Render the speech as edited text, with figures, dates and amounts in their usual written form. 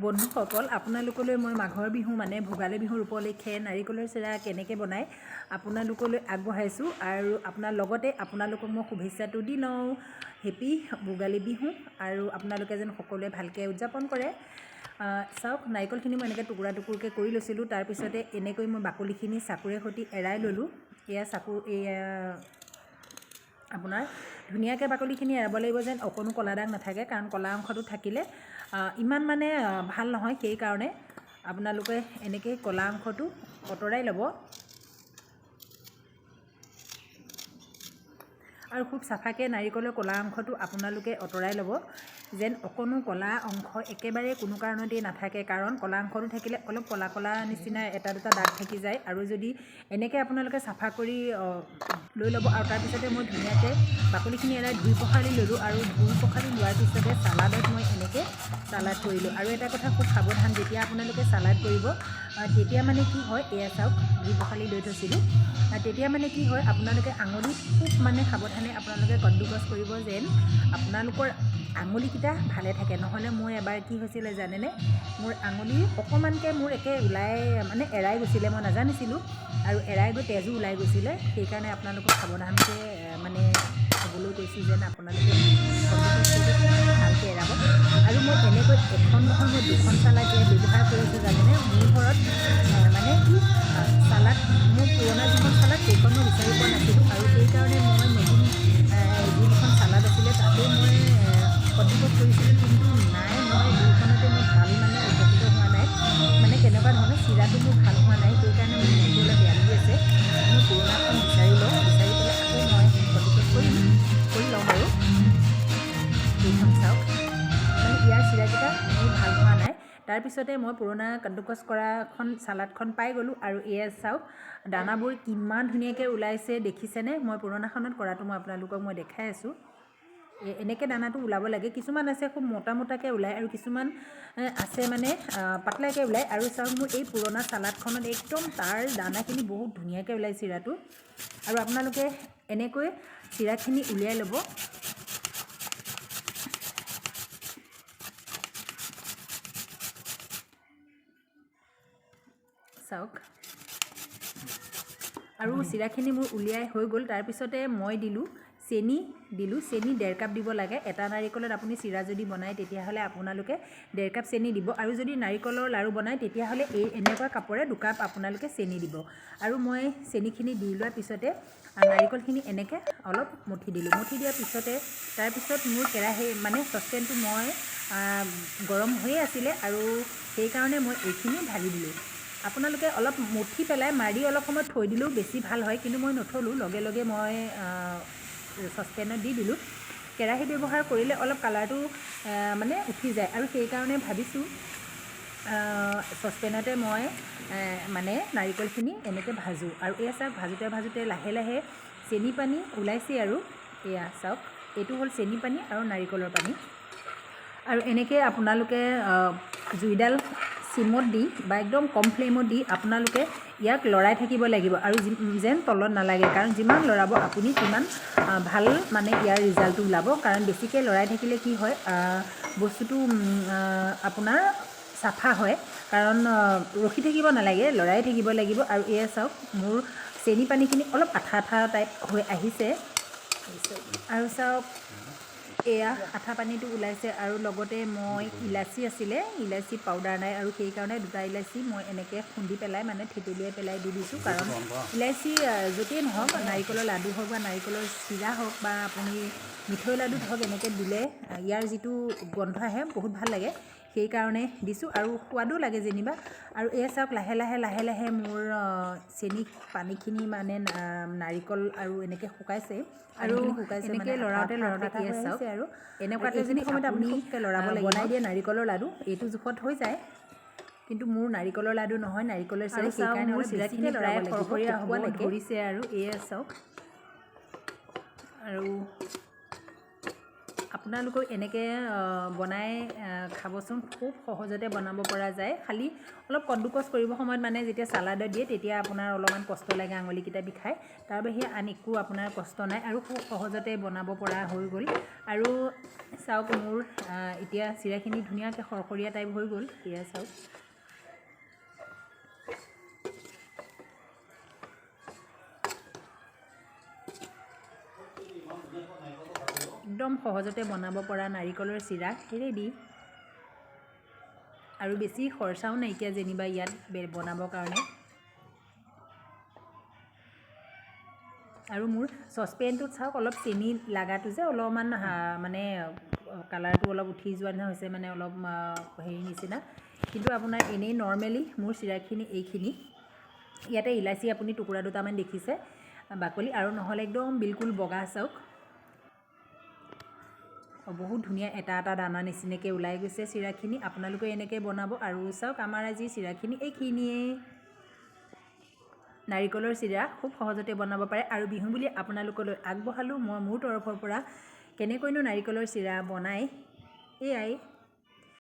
বন্ধুসকল, আপোনালোকলৈ মই মাঘৰ বিহু মানে ভোগালী বিহুৰ উপলক্ষে নাৰিকলৰ চিৰা কেনেকৈ বনায় আপোনালোকলৈ আগবঢ়াইছোঁ। আৰু লগতে আপোনালোকক মই শুভেচ্ছাটো দি লওঁ, হেপী ভোগালী বিহু, আৰু আপোনালোকে যেন সকলোৱে ভালকৈ উদযাপন কৰে। চাওক, নাৰিকলখিনি মই এনেকৈ টুকুৰা টুকুৰকৈ কৰি লৈছিলোঁ। তাৰপিছতে এনেকৈ মই বাকলিখিনি চাকুৰে সৈতে এৰাই ল'লোঁ। এয়া আপোনাৰ ধুনীয়াকৈ বাকলিখিনি এৰাব লাগিব, যেন অকণো কলা দাগ নাথাকে, কাৰণ কলা অংশটো থাকিলে ইমান মানে ভাল নহয়। সেইকাৰণে আপোনালোকে এনেকৈ কলা অংশটো আঁতৰাই ল'ব আৰু খুব চাফাকৈ নাৰিকলৰ কলা অংশটো আপোনালোকে আঁতৰাই ল'ব, যেন অকণো কলা অংশ একেবাৰে কোনো কাৰণতেই নাথাকে। কাৰণ কলা অংশটো থাকিলে অলপ কলা কলা নিচিনা এটা দুটা দাগ থাকি যায়। আৰু যদি এনেকৈ আপোনালোকে চাফা কৰি লৈ ল'ব, আৰু তাৰপিছতে মই ধুনীয়াকৈ বাকলিখিনি এৰাই ধুই পখালি ল'লোঁ। আৰু ধুই পখালি লোৱাৰ পিছতে চালাডত মই এনেকৈ চালাড কৰিলোঁ। আৰু এটা কথা খুব সাৱধান, যেতিয়া আপোনালোকে চালাড কৰিব তেতিয়া মানে কি হয়, এয়া চাওক, ধুই পখালি লৈ থৈছিলোঁ। তেতিয়া মানে কি হয়, আপোনালোকে আঙুলিত খুব মানে সাৱধানে আপোনালোকে কণ্ডুকছ কৰিব, যেন আপোনালোকৰ আঙুলিকেইটা ভালে থাকে। নহ'লে মোৰ এবাৰ কি হৈছিলে জানেনে, মোৰ আঙুলি অকণমানকৈ মোৰ ওলাই মানে এৰাই গৈছিলে, মই নাজানিছিলোঁ, আৰু এৰাই গৈ তেজো ওলাই গৈছিলে। সেইকাৰণে আপোনালোকক সাৱধানকৈ মানে ক'বলৈ কৈছোঁ, যেন আপোনালোকে ভালকৈ এৰাব। আৰু মই এনেকৈ এখন নহয়, মই দুখন চালাড ব্যৱহাৰ কৰিছোঁ জানেনে। মোৰ ঘৰত মানে কি চালাড, মোৰ পুৰণা যিখন চালাড সেইখন মই বিচাৰি পোৱা নাছিলোঁ, আৰু সেইকাৰণে মই নতুন যিখন চালাড আছিলে তাতেই মই কণ্ট্ৰিবিউট কৰিছিলোঁ। কিন্তু নাই, মই দুইখনতে মোৰ ভাল মানে উপকৃত হোৱা নাই। মানে কেনেকুৱা ধৰণৰ চিৰাটো মোৰ ভাল হোৱা নাই, সেইকাৰণে মোৰ মনটো অলপ বেয়া লাগি আছে। মই পুৰণাখন বিচাৰি লওঁ, বিচাৰি পেলাই আকৌ মই কণ্ট্ৰিবিউট কৰি ল'ম। আৰু এইখন চাওক, মানে ইয়াৰ চিৰাকেইটা মোৰ ভাল হোৱা নাই। তাৰপিছতে মই পুৰণা কণ্ডুকছ কৰাখন চালাডখন পাই গ'লোঁ। আৰু এয়া চাওক, দানাবোৰ কিমান ধুনীয়াকৈ ওলাইছে দেখিছেনে। মই পুৰণাখনত কৰাটো মই আপোনালোকক দেখাই আছোঁ। এনেকৈ দানাটো ওলাব লাগে। কিছুমান আছে খুব মোটা মোটাকৈ ওলায়, আৰু কিছুমান আছে মানে পাতলাকৈ ওলায়। আৰু চাওক, মোৰ এই পুৰণা চালাডখনত একদম তাৰ দানাখিনি বহুত ধুনীয়াকৈ ওলায় চিৰাটো। আৰু আপোনালোকে এনেকৈ চিৰাখিনি উলিয়াই ল'ব। চাওক, আৰু চিৰাখিনি মোৰ উলিয়াই হৈ গ'ল। তাৰপিছতে মই চেনি দিলোঁ। চেনি 1.5 কাপ দিব লাগে। এটা নাৰিকলত আপুনি চিৰা যদি বনায় তেতিয়াহ'লে আপোনালোকে 1.5 কাপ চেনি দিব। আৰু যদি নাৰিকলৰ লাড়ু বনায় তেতিয়াহ'লে এনেকুৱা কাপৰে 2 কাপ আপোনালোকে চেনি দিব। আৰু মই চেনিখিনি দি লোৱাৰ পিছতে নাৰিকলখিনি এনেকৈ অলপ মঠি দিলোঁ। মঠি দিয়াৰ পিছতে তাৰপিছত মোৰ কেৰাহী মানে চচপেনটো মই গৰম হৈয়ে আছিলে, আৰু সেইকাৰণে মই এইখিনি ঢালি দিলোঁ। আপোনালোকে অলপ মঠি পেলাই মাৰি অলপ সময় থৈ দিলেও বেছি ভাল হয়, কিন্তু মই নথলোঁ, লগে লগে মই চচপেনত দি দিলোঁ। কেৰাহী ব্যৱহাৰ কৰিলে অলপ কালাৰটো মানে উঠি যায়, আৰু সেইকাৰণে ভাবিছোঁ চচপেনতে মই মানে নাৰিকলখিনি এনেকৈ ভাজোঁ। আৰু এয়া চাওক, ভাজোঁতে ভাজোঁতে লাহে লাহে চেনি পানী ওলাইছে। আৰু এয়া চাওক, এইটো হ'ল চেনি পানী আৰু নাৰিকলৰ পানী। আৰু এনেকৈ আপোনালোকে জুইডাল চিমত দি বা একদম কম ফ্লেমত দি আপোনালোকে ইয়াক লৰাই থাকিব লাগিব, আৰু যেন তলত নালাগে। কাৰণ যিমান লৰাব আপুনি সিমান ভাল মানে ইয়াৰ ৰিজাল্টটো ওলাব। কাৰণ বেছিকৈ লৰাই থাকিলে কি হয়, বস্তুটো আপোনাৰ চাফা হয়। কাৰণ ৰখি থাকিব নালাগে, লৰাই থাকিব লাগিব। আৰু এয়া চাওক, মোৰ চেনি পানীখিনি অলপ আঠা আঠা টাইপ হৈ আহিছে। আৰু চাওক, এয়া আঠা পানীটো ওলাইছে। আৰু লগতে মই ইলাচি আছিলে, ইলাচি পাউডাৰ নাই, আৰু সেইকাৰণে 2টা ইলাচি মই এনেকৈ খুন্দি পেলাই মানে থেতেলিয়াই পেলাই দি দিছোঁ। কাৰণ ইলাচি য'তেই নহওক, নাৰিকলৰ লাডু হওক বা নাৰিকলৰ চিৰা হওক বা আপুনি মিঠৈ লাডুত হওক, এনেকৈ দিলে ইয়াৰ যিটো গোন্ধ আহে বহুত ভাল লাগে, সেইকাৰণে দিছোঁ। আৰু সোৱাদো লাগে যেনিবা। আৰু এয়া চাওক, লাহে লাহে লাহে লাহে মোৰ চেনি পানীখিনি মানে নাৰিকল আৰু এনেকৈ শুকাইছে। আৰু এনেকৈ লৰাওঁতে লৰাওঁতে এয়া চাওক, আৰু এনেকুৱাতে যদি সময়ত আপুনি লৰাব বনাই দিয়ে নাৰিকলৰ লাডু, এইটো জোখত হৈ যায়। কিন্তু মোৰ নাৰিকলৰ লাডু নহয়, নাৰিকলৰ চিৰা, সেইকাৰণে মোৰ চিৰাখিনি প্ৰায় খৰখৰীয়া হ'ব ধৰিছে। আৰু এয়া চাওক, আৰু আপোনালোকেও এনেকৈ বনাই খাবচোন। খুব সহজতে বনাব পৰা যায়। খালি অলপ কণ্ডুকচ কৰিব সময়ত মানে যেতিয়া চালাডত দিয়ে তেতিয়া আপোনাৰ অলপমান কষ্ট লাগে, আঙুলিকেইটা বিষায়। তাৰ বাহিৰে আন একো আপোনাৰ কষ্ট নাই আৰু খুব সহজতে বনাব পৰা হৈ গ'ল। আৰু চাওক মোৰ এতিয়া চিৰাখিনি ধুনীয়াকৈ খৰখৰীয়া টাইপ হৈ গ'ল। এয়া চাওক, একদম সহজতে বনাব পৰা নাৰিকলৰ চিৰা ৰেডি। আৰু বেছি খৰচাও নাইকিয়া যেনিবা ইয়াত বনাবৰ কাৰণে। আৰু মোৰ চচপেনটোত চাওক অলপ চেনি লগাটো যে অলপমান মানে কালাৰটো অলপ উঠি যোৱা নিচিনা হৈছে, মানে অলপ হেৰি নিচিনা। কিন্তু আপোনাৰ এনেই নৰ্মেলি মোৰ চিৰাখিনি এইখিনি। ইয়াতে ইলাচি আপুনি টুকুৰা দুটামান দেখিছে বাকলি, আৰু নহ'লে একদম বিলকুল বগা। চাওক বহুত ধুনীয়া এটা এটা দানা নিচিনাকৈ ওলাই গৈছে চিৰাখিনি। আপোনালোকে এনেকৈ বনাব। আৰু চাওক আমাৰ আজি চিৰাখিনি এইখিনিয়ে। নাৰিকলৰ চিৰা খুব সহজতে বনাব পাৰে। আৰু বিহু বুলি আপোনালোকলৈ আগবঢ়ালোঁ মই মোৰ তৰফৰ পৰা কেনেকৈনো নাৰিকলৰ চিৰা বনাই, এয়াই।